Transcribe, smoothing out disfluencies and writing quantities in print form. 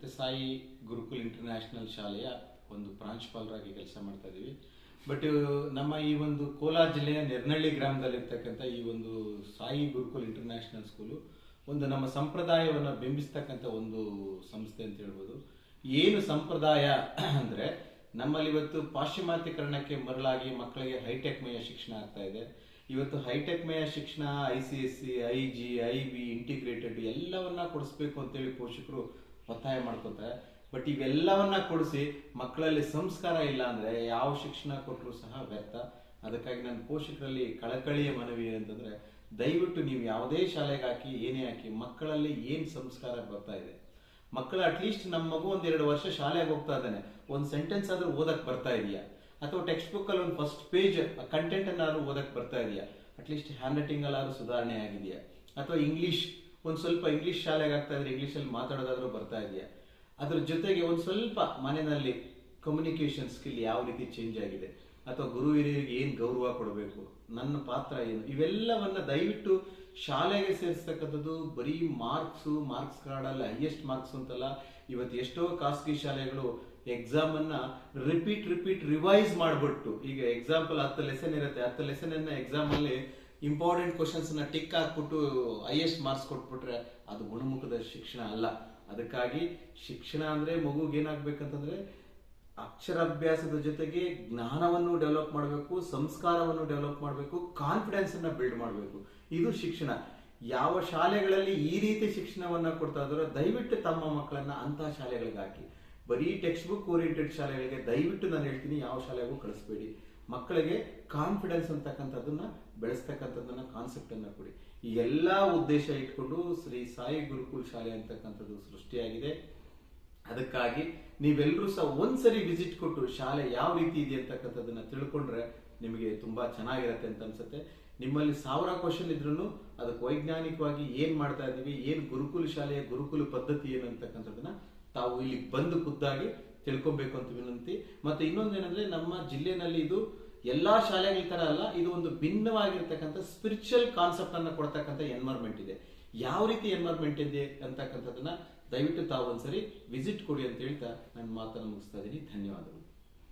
Sathya Sai gurukul international ಶಾಲೆಯ ಒಂದು ಪ್ರಾಂಶುಪಾಲರಾಗಿ ಕೆಲಸ ಮಾಡ್ತಾ ಇದ್ದೀವಿ. ಬಟ್ ನಮ್ಮ ಈ ಒಂದು ಕೋಲಾರ ಜಿಲ್ಲೆಯ ನೆರ್ನಳ್ಳಿ ಗ್ರಾಮದಲ್ಲಿರ್ತಕ್ಕಂಥ ಈ ಒಂದು ಸಾಯಿ ಗುರುಕುಲ್ ಇಂಟರ್ನ್ಯಾಷನಲ್ ಸ್ಕೂಲು ಒಂದು ನಮ್ಮ ಸಂಪ್ರದಾಯವನ್ನು ಬಿಂಬಿಸ್ತಕ್ಕಂಥ ಒಂದು ಸಂಸ್ಥೆ ಅಂತ ಹೇಳ್ಬೋದು. ಏನು ಸಂಪ್ರದಾಯ ಅಂದರೆ, ನಮ್ಮಲ್ಲಿ ಇವತ್ತು ಪಾಶ್ಚಿಮಾತ್ಯಕರಣಕ್ಕೆ ಮರಳಾಗಿ ಮಕ್ಕಳಿಗೆ ಹೈಟೆಕ್ಮಯ ಶಿಕ್ಷಣ ಆಗ್ತಾ ಇದೆ. ಇವತ್ತು ಹೈಟೆಕ್ಮಯ ಶಿಕ್ಷಣ ICSE, IG, IB ಇಂಟಿಗ್ರೇಟೆಡ್ ಎಲ್ಲವನ್ನ ಕೊಡಿಸ್ಬೇಕು ಅಂತೇಳಿ ಪೋಷಕರು ಒತ್ತಾಯ ಮಾಡ್ಕೊತಾರೆ. ಬಟ್ ಇವೆಲ್ಲವನ್ನ ಕೊಡಿಸಿ ಮಕ್ಕಳಲ್ಲಿ ಸಂಸ್ಕಾರ ಇಲ್ಲ ಅಂದ್ರೆ ಯಾವ ಶಿಕ್ಷಣ ಕೊಟ್ಟರು ಸಹ ವ್ಯರ್ಥ. ಅದಕ್ಕಾಗಿ ನನ್ನ ಪೋಷಕರಲ್ಲಿ ಕಳಕಳಿಯ ಮನವಿ ಏನಂತಂದ್ರೆ, ದಯವಿಟ್ಟು ನೀವು ಯಾವುದೇ ಶಾಲೆಗೆ ಹಾಕಿ ಏನೇ ಹಾಕಿ ಮಕ್ಕಳಲ್ಲಿ ಏನ್ ಸಂಸ್ಕಾರ ಬರ್ತಾ ಇದೆ, ಮಕ್ಕಳು ಅಟ್ಲೀಸ್ಟ್ ನಮ್ಮ ಮಗು 1-2 ವರ್ಷ ಶಾಲೆಗೆ ಹೋಗ್ತಾ ಇದ್ದಾನೆ, ಒಂದು ಸೆಂಟೆನ್ಸ್ ಆದ್ರೂ ಓದಕ್ ಬರ್ತಾ ಇದೆಯಾ, ಅಥವಾ ಟೆಕ್ಸ್ಟ್ ಬುಕ್ ಅಲ್ಲಿ ಒಂದು ಫಸ್ಟ್ ಪೇಜ್ ಕಂಟೆಂಟ್ ಅನ್ನಾದ್ರೂ ಓದಕ್ ಬರ್ತಾ ಇದೆಯಾ, ಅಟ್ಲೀಸ್ಟ್ ಹ್ಯಾಂಡ್ ರೈಟಿಂಗ್ ಅಲ್ಲಾದ್ರೂ ಸುಧಾರಣೆ ಆಗಿದೆಯಾ, ಅಥವಾ ಇಂಗ್ಲಿಷ್ ಒಂದು ಸ್ವಲ್ಪ ಇಂಗ್ಲಿಷ್ ಶಾಲೆಗೆ ಆಗ್ತಾ ಇದ್ರೆ ಇಂಗ್ಲಿಷ್ ಅಲ್ಲಿ ಮಾತಾಡೋದಾದ್ರೂ ಬರ್ತಾ ಇದೆಯಾ, ಅದ್ರ ಜೊತೆಗೆ ಒಂದು ಸ್ವಲ್ಪ ಮನೆಯಲ್ಲಿ ಕಮ್ಯುನಿಕೇಶನ್ ಸ್ಕಿಲ್ ಯಾವ ರೀತಿ ಚೇಂಜ್ ಆಗಿದೆ, ಅಥವಾ ಗುರು ಹಿರಿಯರಿಗೆ ಏನ್ ಗೌರವ ಕೊಡಬೇಕು, ನನ್ನ ಪಾತ್ರ ಏನು, ಇವೆಲ್ಲವನ್ನ ದಯವಿಟ್ಟು ಶಾಲೆಗೆ ಸೇರಿಸ್ತಕ್ಕಂಥದ್ದು. ಬರೀ ಮಾರ್ಕ್ಸ್ ಕಾರ್ಡಲ್ಲಿ ಹೈಯೆಸ್ಟ್ ಮಾರ್ಕ್ಸ್ ಅಂತಲ್ಲ, ಇವತ್ತು ಎಷ್ಟೋ ಖಾಸಗಿ ಶಾಲೆಗಳು ಎಕ್ಸಾಮ್ ಅನ್ನ ರಿಪೀಟ್ ರಿವೈಸ್ ಮಾಡ್ಬಿಟ್ಟು, ಈಗ ಎಕ್ಸಾಂಪಲ್ 10 ಲೆಸನ್ ಇರುತ್ತೆ, 10 ಲೆಸನ್ ಅನ್ನ ಎಕ್ಸಾಮ್ ಅಲ್ಲಿ ಇಂಪಾರ್ಟೆಂಟ್ ಕ್ವಶನ್ಸ್ ನ ಟಿಕ್ ಹಾಕ್ಬಿಟ್ಟು ಹೈಯೆಸ್ಟ್ ಮಾರ್ಕ್ಸ್ ಕೊಟ್ಬಿಟ್ರೆ ಅದು ಗುಣಮುಖದ ಶಿಕ್ಷಣ ಅಲ್ಲ. ಅದಕ್ಕಾಗಿ ಶಿಕ್ಷಣ ಅಂದ್ರೆ ಮಗುಗೆ ಏನಾಗ್ಬೇಕಂತಂದ್ರೆ ಅಕ್ಷರಾಭ್ಯಾಸದ ಜೊತೆಗೆ ಜ್ಞಾನವನ್ನು ಡೆವಲಪ್ ಮಾಡಬೇಕು, ಸಂಸ್ಕಾರವನ್ನು ಡೆವಲಪ್ ಮಾಡಬೇಕು, ಕಾನ್ಫಿಡೆನ್ಸ್ ಅನ್ನ ಬಿಲ್ಡ್ ಮಾಡಬೇಕು. ಇದು ಶಿಕ್ಷಣ. ಯಾವ ಶಾಲೆಗಳಲ್ಲಿ ಈ ರೀತಿ ಶಿಕ್ಷಣವನ್ನ ಕೊಡ್ತಾ ಇದ್ದಾರೋ ದಯವಿಟ್ಟು ತಮ್ಮ ಮಕ್ಕಳನ್ನ ಅಂತ ಶಾಲೆಗಳಿಗೆ ಹಾಕಿ. ಬರೀ ಟೆಕ್ಸ್ಟ್ ಬುಕ್ ಓರಿಯೆಂಟೆಡ್ ಶಾಲೆಗಳಿಗೆ ದಯವಿಟ್ಟು ನಾನು ಹೇಳ್ತೀನಿ ಯಾವ ಶಾಲೆಗೂ ಕಳಿಸ್ಬೇಡಿ. ಮಕ್ಕಳಿಗೆ ಕಾನ್ಫಿಡೆನ್ಸ್ ಅಂತಕ್ಕಂಥದ್ದನ್ನ ಬೆಳೆಸ್ತಕ್ಕಂಥದ್ದನ್ನ ಕಾನ್ಸೆಪ್ಟ್ ಅನ್ನ ಕೊಡಿ. ಈ ಎಲ್ಲಾ ಉದ್ದೇಶ ಇಟ್ಕೊಂಡು ಶ್ರೀ ಸಾಯಿ ಗುರುಕುಲ್ ಶಾಲೆ ಅಂತಕ್ಕಂಥದ್ದು ಸೃಷ್ಟಿಯಾಗಿದೆ. ಅದಕ್ಕಾಗಿ ನೀವೆಲ್ಲರೂ ಸಹ ಒಂದ್ಸರಿ ವಿಸಿಟ್ ಕೊಟ್ಟು ಶಾಲೆ ಯಾವ ರೀತಿ ಇದೆ ಅಂತಕ್ಕಂಥದ್ದನ್ನ ತಿಳ್ಕೊಂಡ್ರೆ ನಿಮಗೆ ತುಂಬಾ ಚೆನ್ನಾಗಿರತ್ತೆ ಅಂತ ಅನ್ಸುತ್ತೆ. ನಿಮ್ಮಲ್ಲಿ 1000 ಕ್ವಶನ್ ಇದ್ರೂ ಅದಕ್ಕೆ ವೈಜ್ಞಾನಿಕವಾಗಿ ಏನ್ ಮಾಡ್ತಾ ಇದೀವಿ, ಏನ್ ಗುರುಕುಲ ಶಾಲೆಯ ಗುರುಕುಲ ಪದ್ಧತಿ ಏನು ಅಂತಕ್ಕಂಥದ್ದನ್ನ ತಾವು ಇಲ್ಲಿ ಬಂದು ಖುದ್ದಾಗಿ ತಿಳ್ಕೊಬೇಕು ಅಂತ ವಿನಂತಿ. ಮತ್ತೆ ಇನ್ನೊಂದೇನಂದ್ರೆ, ನಮ್ಮ ಜಿಲ್ಲೆನಲ್ಲಿ ಇದು ಎಲ್ಲಾ ಶಾಲೆಗಳ ತರ ಅಲ್ಲ, ಇದು ಒಂದು ಭಿನ್ನವಾಗಿರ್ತಕ್ಕಂಥ ಸ್ಪಿರಿಚುವಲ್ ಕಾನ್ಸೆಪ್ಟ್ ಅನ್ನ ಕೊಡ್ತಕ್ಕಂಥ ಎನ್ವೈರ್ಮೆಂಟ್ ಇದೆ. ಯಾವ ರೀತಿ ಎನ್ವೈರ್ಮೆಂಟ್ ಇದೆ ಅಂತಕ್ಕಂಥದ್ದನ್ನ ದಯವಿಟ್ಟು ತಾವು ಒಂದ್ಸರಿ ವಿಸಿಟ್ ಕೊಡಿ ಅಂತ ಹೇಳ್ತಾ ನನ್ನ ಮಾತನ್ನು ಮುಗಿಸ್ತಾ ಇದ್ದೀನಿ. ಧನ್ಯವಾದಗಳು.